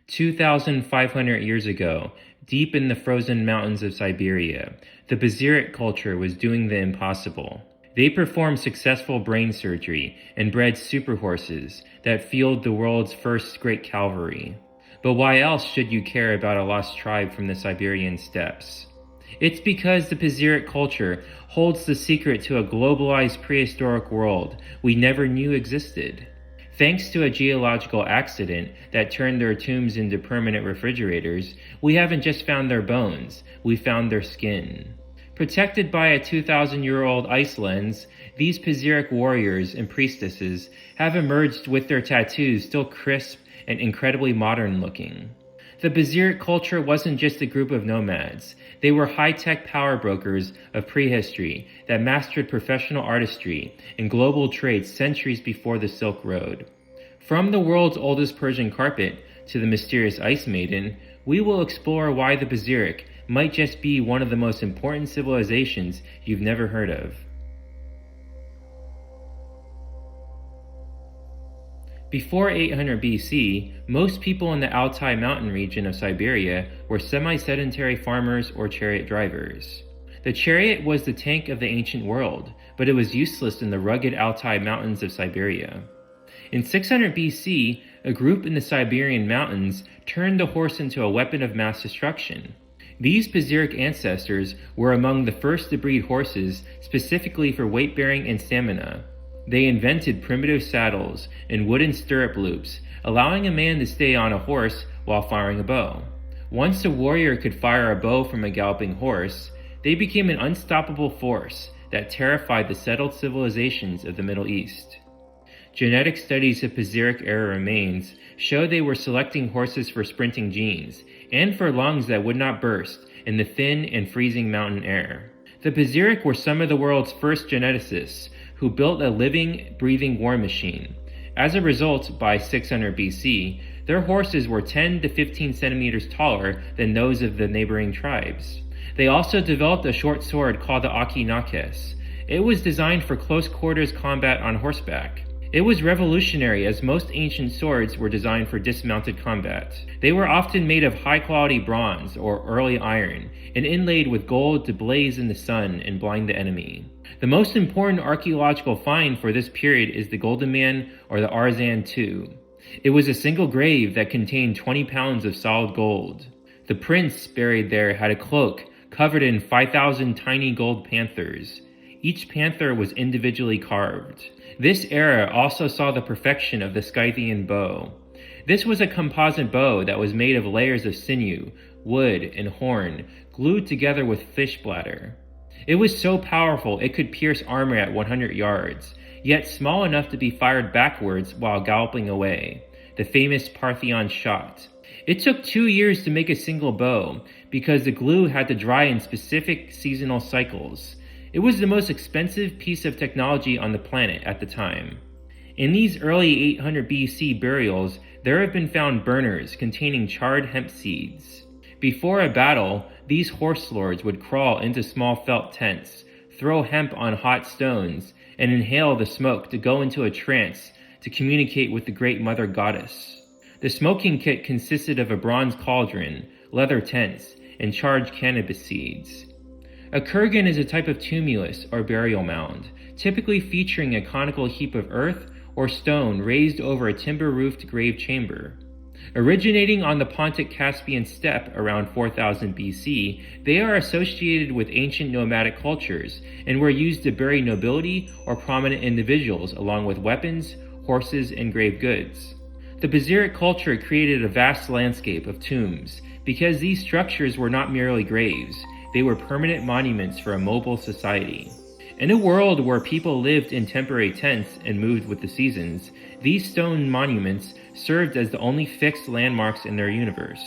2,500 years ago, deep in the frozen mountains of Siberia, the Pazyryk culture was doing the impossible. They performed successful brain surgery and bred super horses that fueled the world's first great cavalry. But why else should you care about a lost tribe from the Siberian steppes? It's because the Pazyryk culture holds the secret to a globalized prehistoric world we never knew existed. Thanks to a geological accident that turned their tombs into permanent refrigerators, we haven't just found their bones, we found their skin. Protected by a 2,000-year-old ice lens, these Pazyryk warriors and priestesses have emerged with their tattoos still crisp and incredibly modern looking. The Pazyryk culture wasn't just a group of nomads. They were high-tech power brokers of prehistory that mastered professional artistry and global trade centuries before the Silk Road. From the world's oldest Persian carpet to the mysterious Ice Maiden, we will explore why the Pazyryk might just be one of the most important civilizations you've never heard of. Before 800 BC, most people in the Altai mountain region of Siberia were semi-sedentary farmers or chariot drivers. The chariot was the tank of the ancient world, but it was useless in the rugged Altai mountains of Siberia. In 600 BC, a group in the Siberian mountains turned the horse into a weapon of mass destruction. These Pazyryk ancestors were among the first to breed horses specifically for weight-bearing and stamina. They invented primitive saddles and wooden stirrup loops, allowing a man to stay on a horse while firing a bow. Once a warrior could fire a bow from a galloping horse, they became an unstoppable force that terrified the settled civilizations of the Middle East. Genetic studies of Pazyryk-era remains show they were selecting horses for sprinting genes and for lungs that would not burst in the thin and freezing mountain air. The Pazyryk were some of the world's first geneticists who built a living, breathing war machine. As a result, by 600 BC, their horses were 10 to 15 centimeters taller than those of the neighboring tribes. They also developed a short sword called the Aki Nakes. It was designed for close quarters combat on horseback. It was revolutionary as most ancient swords were designed for dismounted combat. They were often made of high-quality bronze or early iron and inlaid with gold to blaze in the sun and blind the enemy. The most important archaeological find for this period is the Golden Man or the Arzan II. It was a single grave that contained 20 pounds of solid gold. The prince buried there had a cloak covered in 5,000 tiny gold panthers. Each panther was individually carved. This era also saw the perfection of the Scythian bow. This was a composite bow that was made of layers of sinew, wood, and horn, glued together with fish bladder. It was so powerful it could pierce armor at 100 yards, yet small enough to be fired backwards while galloping away, the famous Parthian shot. It took 2 years to make a single bow, because the glue had to dry in specific seasonal cycles. It was the most expensive piece of technology on the planet at the time. In these early 800 BC burials, there have been found burners containing charred hemp seeds. Before a battle, these horse lords would crawl into small felt tents, throw hemp on hot stones, and inhale the smoke to go into a trance to communicate with the great mother goddess. The smoking kit consisted of a bronze cauldron, leather tents, and charred cannabis seeds. A kurgan is a type of tumulus or burial mound, typically featuring a conical heap of earth or stone raised over a timber-roofed grave chamber. Originating on the Pontic-Caspian steppe around 4000 BC, they are associated with ancient nomadic cultures and were used to bury nobility or prominent individuals along with weapons, horses, and grave goods. The Pazyryk culture created a vast landscape of tombs because these structures were not merely graves. They were permanent monuments for a mobile society. In a world where people lived in temporary tents and moved with the seasons, these stone monuments served as the only fixed landmarks in their universe.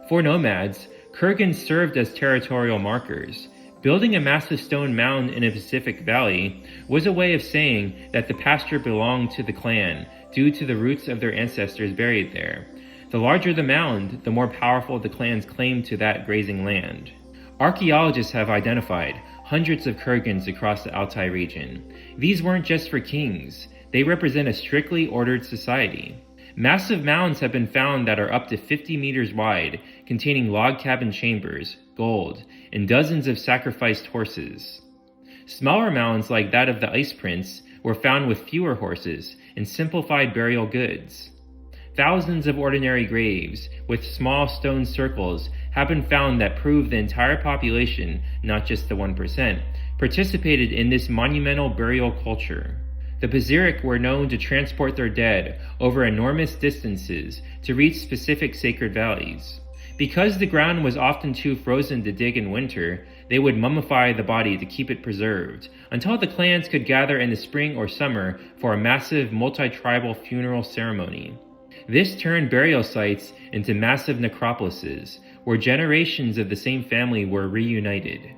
For nomads, kurgans served as territorial markers. Building a massive stone mound in a Pacific valley was a way of saying that the pasture belonged to the clan due to the roots of their ancestors buried there. The larger the mound, the more powerful the clan's claim to that grazing land. Archaeologists have identified hundreds of kurgans across the Altai region. These weren't just for kings. They represent a strictly ordered society. Massive mounds have been found that are up to 50 meters wide, containing log cabin chambers, gold, and dozens of sacrificed horses. Smaller mounds like that of the Ice Prince were found with fewer horses and simplified burial goods. Thousands of ordinary graves, with small stone circles, have been found that prove the entire population, not just the 1%, participated in this monumental burial culture. The Pazyryk were known to transport their dead over enormous distances to reach specific sacred valleys. Because the ground was often too frozen to dig in winter, they would mummify the body to keep it preserved, until the clans could gather in the spring or summer for a massive multi-tribal funeral ceremony. This turned burial sites into massive necropolises, where generations of the same family were reunited.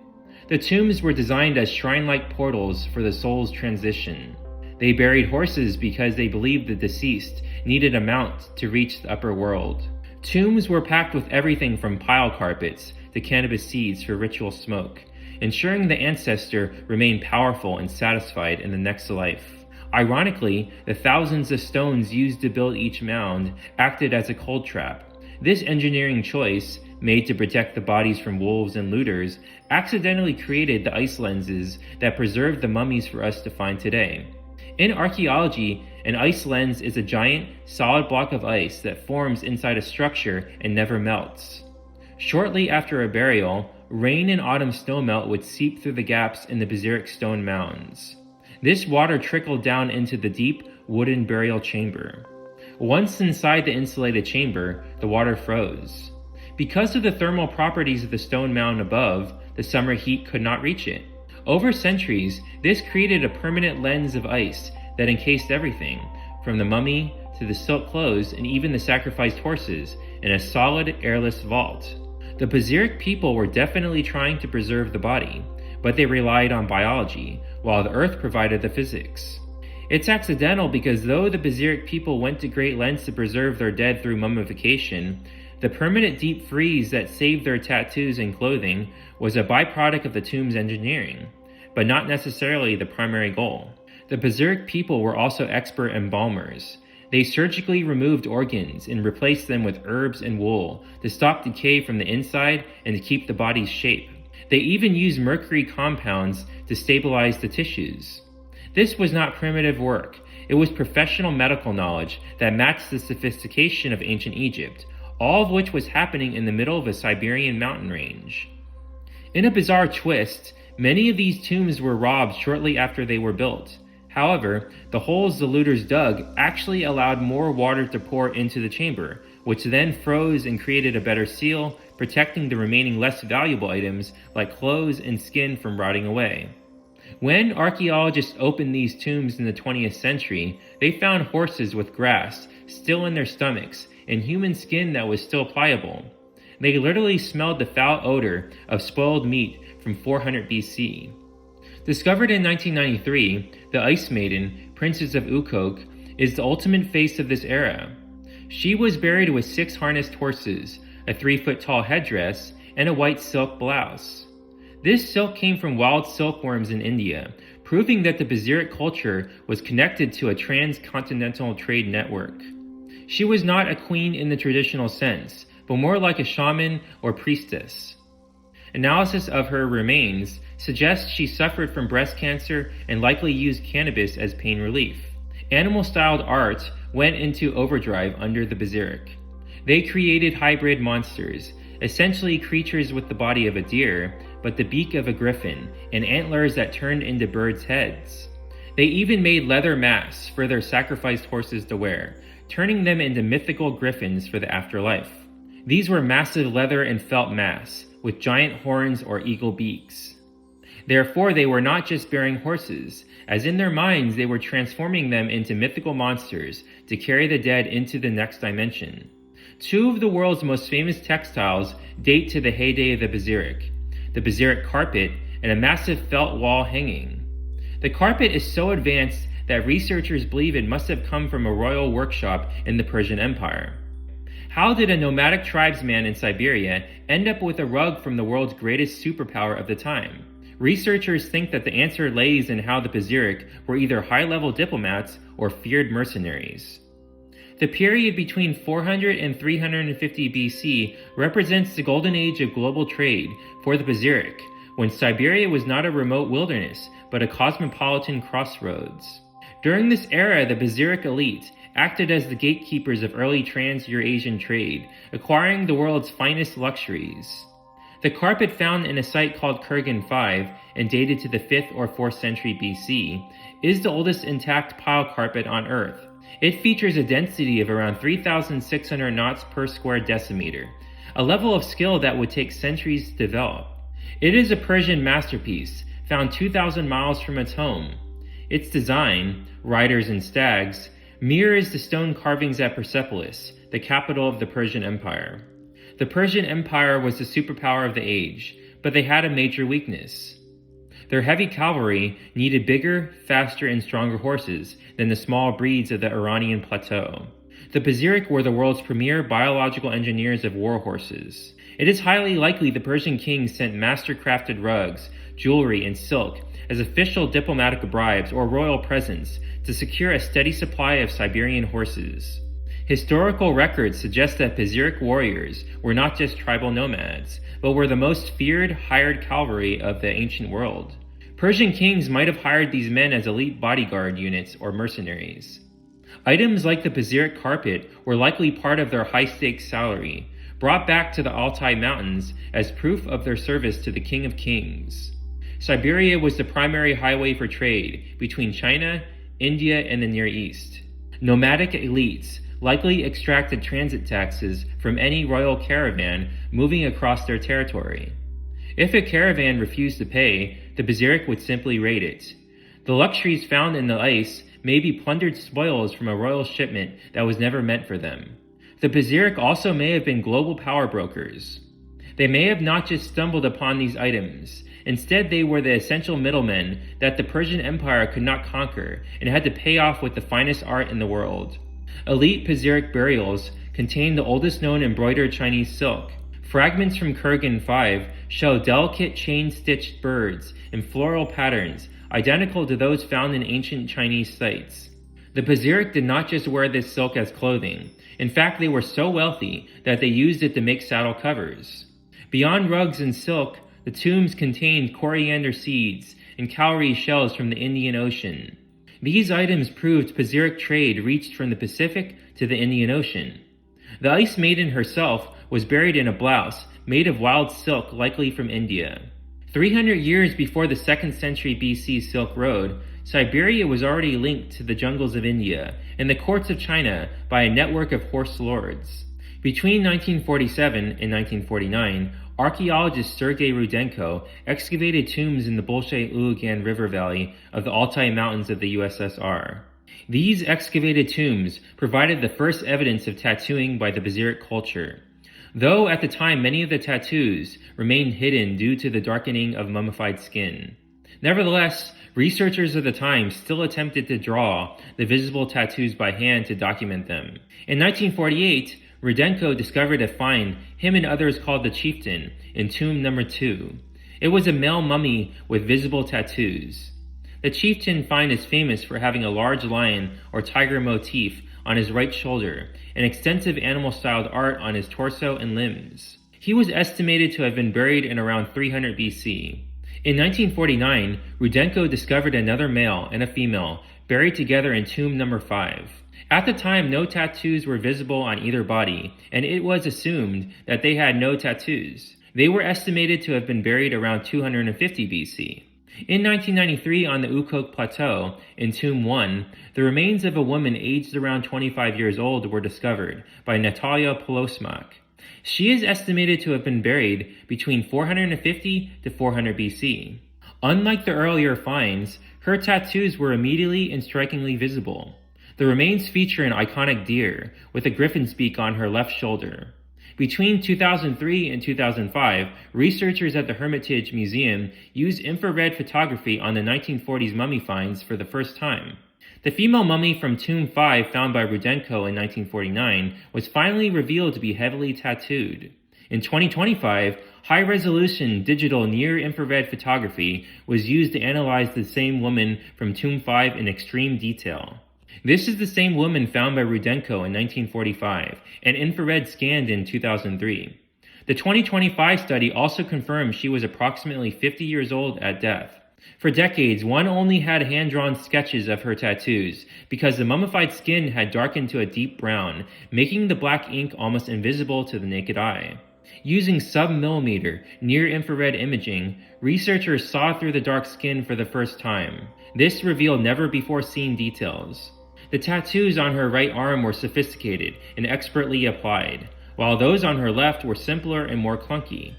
The tombs were designed as shrine-like portals for the soul's transition. They buried horses because they believed the deceased needed a mount to reach the upper world. Tombs were packed with everything from pile carpets to cannabis seeds for ritual smoke, ensuring the ancestor remained powerful and satisfied in the next life. Ironically, the thousands of stones used to build each mound acted as a cold trap. This engineering choice, made to protect the bodies from wolves and looters, accidentally created the ice lenses that preserve the mummies for us to find today. In archaeology, an ice lens is a giant, solid block of ice that forms inside a structure and never melts. Shortly after a burial, rain and autumn snowmelt would seep through the gaps in the Pazyryk stone mounds. This water trickled down into the deep, wooden burial chamber. Once inside the insulated chamber, the water froze. Because of the thermal properties of the stone mound above, the summer heat could not reach it. Over centuries, this created a permanent lens of ice that encased everything, from the mummy to the silk clothes and even the sacrificed horses, in a solid, airless vault. The Pazyryk people were definitely trying to preserve the body, but they relied on biology, while the earth provided the physics. It's accidental because though the Pazyryk people went to great lengths to preserve their dead through mummification, the permanent deep freeze that saved their tattoos and clothing was a byproduct of the tomb's engineering, but not necessarily the primary goal. The Pazyryk people were also expert embalmers. They surgically removed organs and replaced them with herbs and wool to stop decay from the inside and to keep the body's shape. They even used mercury compounds to stabilize the tissues. This was not primitive work. It was professional medical knowledge that matched the sophistication of ancient Egypt, all of which was happening in the middle of a Siberian mountain range. In a bizarre twist, many of these tombs were robbed shortly after they were built. However, the holes the looters dug actually allowed more water to pour into the chamber, which then froze and created a better seal, protecting the remaining less valuable items like clothes and skin from rotting away. When archaeologists opened these tombs in the 20th century, they found horses with grass still in their stomachs and human skin that was still pliable. They literally smelled the foul odor of spoiled meat from 400 BC. Discovered in 1993, the Ice Maiden, Princess of Ukok, is the ultimate face of this era. She was buried with 6 harnessed horses, a 3-foot-tall headdress, and a white silk blouse. This silk came from wild silkworms in India, proving that the Pazyryk culture was connected to a transcontinental trade network. She was not a queen in the traditional sense, but more like a shaman or priestess. Analysis of her remains suggests she suffered from breast cancer and likely used cannabis as pain relief. Animal-styled art went into overdrive under the Pazyryk. They created hybrid monsters, essentially creatures with the body of a deer, but the beak of a griffin, and antlers that turned into birds' heads. They even made leather masks for their sacrificed horses to wear, turning them into mythical griffins for the afterlife. These were massive leather and felt masks, with giant horns or eagle beaks. Therefore, they were not just bearing horses, as in their minds they were transforming them into mythical monsters to carry the dead into the next dimension. 2 of the world's most famous textiles date to the heyday of the Pazyryk carpet and a massive felt wall hanging. The carpet is so advanced that researchers believe it must have come from a royal workshop in the Persian Empire. How did a nomadic tribesman in Siberia end up with a rug from the world's greatest superpower of the time? Researchers think that the answer lays in how the Pazyryk were either high-level diplomats or feared mercenaries. The period between 400 and 350 BC represents the golden age of global trade for the Pazyryk, when Siberia was not a remote wilderness, but a cosmopolitan crossroads. During this era, the Pazyryk elite acted as the gatekeepers of early trans-Eurasian trade, acquiring the world's finest luxuries. The carpet found in a site called Kurgan V and dated to the 5th or 4th century BC is the oldest intact pile carpet on Earth. It features a density of around 3,600 knots per square decimeter, a level of skill that would take centuries to develop. It is a Persian masterpiece, found 2,000 miles from its home. Its design, riders and stags, mirrors the stone carvings at Persepolis, the capital of the Persian Empire. The Persian Empire was the superpower of the age, but they had a major weakness. Their heavy cavalry needed bigger, faster, and stronger horses than the small breeds of the Iranian plateau. The Pazyryk were the world's premier biological engineers of war horses. It is highly likely the Persian kings sent master-crafted rugs, jewelry, and silk as official diplomatic bribes or royal presents to secure a steady supply of Siberian horses. Historical records suggest that Pazyryk warriors were not just tribal nomads, but were the most feared hired cavalry of the ancient world. Persian kings might have hired these men as elite bodyguard units or mercenaries. Items like the Pazyryk carpet were likely part of their high-stakes salary, brought back to the Altai Mountains as proof of their service to the King of Kings. Siberia was the primary highway for trade between China, India, and the Near East. Nomadic elites likely extracted transit taxes from any royal caravan moving across their territory. If a caravan refused to pay, the Pazyryk would simply raid it. The luxuries found in the ice may be plundered spoils from a royal shipment that was never meant for them. The Pazyryk also may have been global power brokers. They may have not just stumbled upon these items. Instead, they were the essential middlemen that the Persian Empire could not conquer and had to pay off with the finest art in the world. Elite Pazyryk burials contain the oldest known embroidered Chinese silk. Fragments from Kurgan V show delicate chain-stitched birds in floral patterns identical to those found in ancient Chinese sites. The Pazyryk did not just wear this silk as clothing. In fact, they were so wealthy that they used it to make saddle covers. Beyond rugs and silk, the tombs contained coriander seeds and cowrie shells from the Indian Ocean. These items proved Pazyryk trade reached from the Pacific to the Indian Ocean. The Ice Maiden herself was buried in a blouse made of wild silk, likely from India. 300 years before the 2nd century BC Silk Road, Siberia was already linked to the jungles of India and the courts of China by a network of horse lords. Between 1947 and 1949, archaeologist Sergei Rudenko excavated tombs in the Bolshay-Ulugan River Valley of the Altai Mountains of the USSR. These excavated tombs provided the first evidence of tattooing by the Pazyryk culture, though at the time many of the tattoos remained hidden due to the darkening of mummified skin. Nevertheless, researchers of the time still attempted to draw the visible tattoos by hand to document them. In 1948, Rudenko discovered a find him and others called the Chieftain in tomb number 2. It was a male mummy with visible tattoos. The Chieftain find is famous for having a large lion or tiger motif on his right shoulder and extensive animal-styled art on his torso and limbs. He was estimated to have been buried in around 300 BC. In 1949, Rudenko discovered another male and a female buried together in tomb number 5. At the time, no tattoos were visible on either body, and it was assumed that they had no tattoos. They were estimated to have been buried around 250 BC. In 1993, on the Ukok Plateau, in Tomb 1, the remains of a woman aged around 25 years old were discovered by Natalia Polosmak. She is estimated to have been buried between 450 to 400 BC. Unlike the earlier finds, her tattoos were immediately and strikingly visible. The remains feature an iconic deer with a griffin's beak on her left shoulder. Between 2003 and 2005, researchers at the Hermitage Museum used infrared photography on the 1940s mummy finds for the first time. The female mummy from Tomb 5 found by Rudenko in 1949 was finally revealed to be heavily tattooed. In 2025, high-resolution digital near-infrared photography was used to analyze the same woman from Tomb 5 in extreme detail. This is the same woman found by Rudenko in 1945 and infrared scanned in 2003. The 2025 study also confirmed she was approximately 50 years old at death. For decades, one only had hand-drawn sketches of her tattoos because the mummified skin had darkened to a deep brown, making the black ink almost invisible to the naked eye. Using sub-millimeter, near-infrared imaging, researchers saw through the dark skin for the first time. This revealed never-before-seen details. The tattoos on her right arm were sophisticated and expertly applied, while those on her left were simpler and more clunky.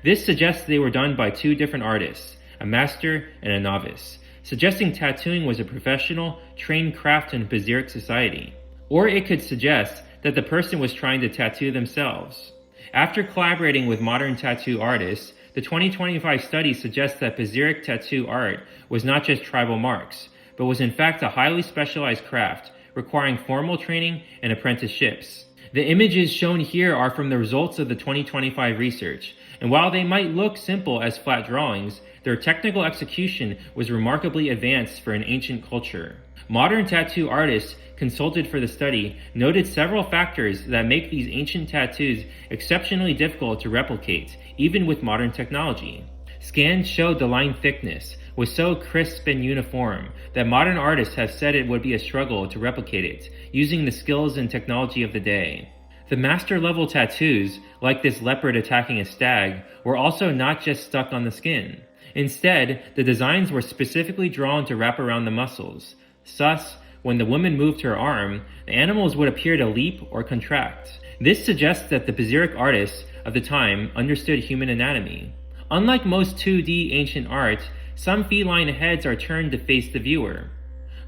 This suggests they were done by two different artists, a master and a novice, suggesting tattooing was a professional, trained craft in Pazyryk society. Or it could suggest that the person was trying to tattoo themselves. After collaborating with modern tattoo artists, the 2025 study suggests that Pazyryk tattoo art was not just tribal marks, but was in fact a highly specialized craft, requiring formal training and apprenticeships. The images shown here are from the results of the 2025 research, and while they might look simple as flat drawings, their technical execution was remarkably advanced for an ancient culture. Modern tattoo artists consulted for the study noted several factors that make these ancient tattoos exceptionally difficult to replicate, even with modern technology. Scans showed the line thickness was so crisp and uniform that modern artists have said it would be a struggle to replicate it, using the skills and technology of the day. The master-level tattoos, like this leopard attacking a stag, were also not just stuck on the skin. Instead, the designs were specifically drawn to wrap around the muscles. Thus, when the woman moved her arm, the animals would appear to leap or contract. This suggests that the Pazyryk artists of the time understood human anatomy. Unlike most 2D ancient art, some feline heads are turned to face the viewer.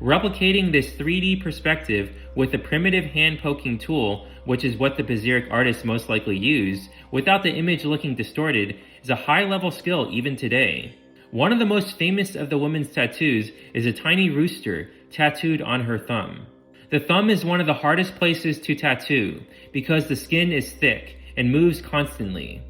Replicating this 3D perspective with a primitive hand-poking tool, which is what the Pazyryk artists most likely used, without the image looking distorted, is a high-level skill even today. One of the most famous of the woman's tattoos is a tiny rooster tattooed on her thumb. The thumb is one of the hardest places to tattoo because the skin is thick and moves constantly.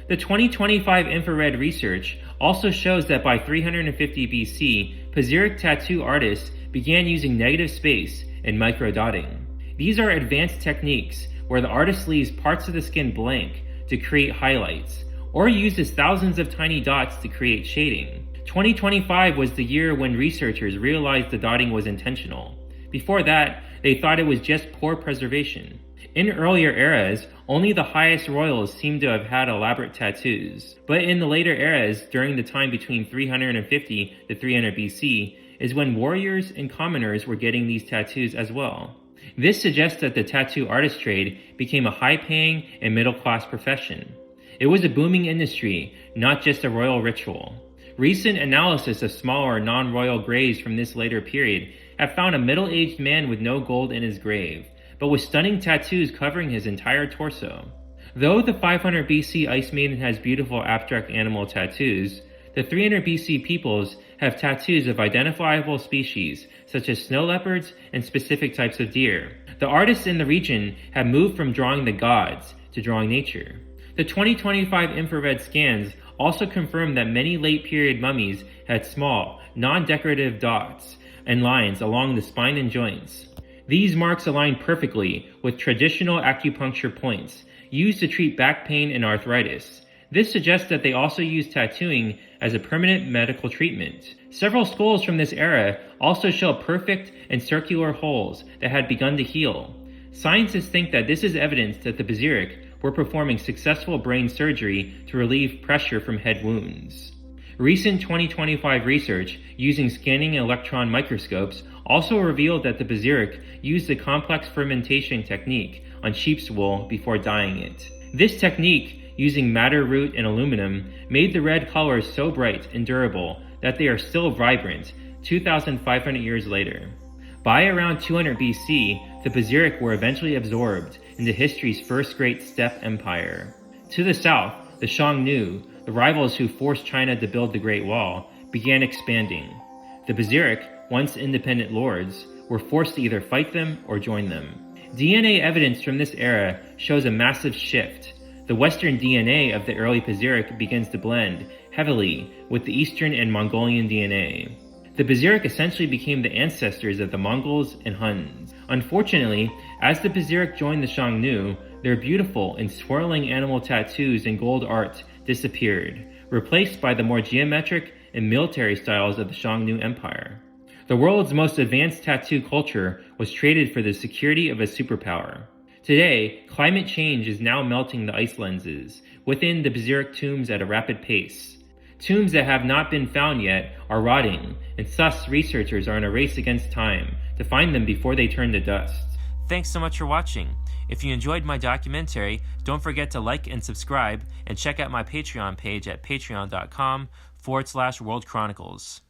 The 2025 infrared research also shows that by 350 BC, Pazyryk tattoo artists began using negative space and microdotting. These are advanced techniques where the artist leaves parts of the skin blank to create highlights, or uses thousands of tiny dots to create shading. 2025 was the year when researchers realized the dotting was intentional. Before that, they thought it was just poor preservation. In earlier eras, only the highest royals seem to have had elaborate tattoos. But in the later eras, during the time between 350 to 300 BC, is when warriors and commoners were getting these tattoos as well. This suggests that the tattoo artist trade became a high-paying and middle-class profession. It was a booming industry, not just a royal ritual. Recent analysis of smaller non-royal graves from this later period have found a middle-aged man with no gold in his grave, but with stunning tattoos covering his entire torso. Though the 500 BC Ice Maiden has beautiful abstract animal tattoos, the 300 BC peoples have tattoos of identifiable species, such as snow leopards and specific types of deer. The artists in the region have moved from drawing the gods to drawing nature. The 2025 infrared scans also confirm that many late-period mummies had small, non-decorative dots and lines along the spine and joints. These marks align perfectly with traditional acupuncture points used to treat back pain and arthritis. This suggests that they also used tattooing as a permanent medical treatment. Several skulls from this era also show perfect and circular holes that had begun to heal. Scientists think that this is evidence that the Pazyryk were performing successful brain surgery to relieve pressure from head wounds. Recent 2025 research using scanning electron microscopes also revealed that the Pazyryk used a complex fermentation technique on sheep's wool before dyeing it. This technique, using madder root and aluminum, made the red colors so bright and durable that they are still vibrant 2,500 years later. By around 200 BC, the Pazyryk were eventually absorbed into history's first great steppe empire. To the south, the Xiongnu, the rivals who forced China to build the Great Wall, began expanding. The Pazyryk, once independent lords, were forced to either fight them or join them. DNA evidence from this era shows a massive shift. The Western DNA of the early Pazyryk begins to blend heavily with the Eastern and Mongolian DNA. The Pazyryk essentially became the ancestors of the Mongols and Huns. Unfortunately, as the Pazyryk joined the Xiongnu, their beautiful and swirling animal tattoos and gold art disappeared, replaced by the more geometric and military styles of the Xiongnu Empire. The world's most advanced tattoo culture was traded for the security of a superpower. Today, climate change is now melting the ice lenses within the Pazyryk tombs at a rapid pace. Tombs that have not been found yet are rotting, and thus researchers are in a race against time to find them before they turn to dust. Thanks so much for watching. If you enjoyed my documentary, don't forget to like and subscribe, and check out my Patreon page at patreon.com/World Chronicles.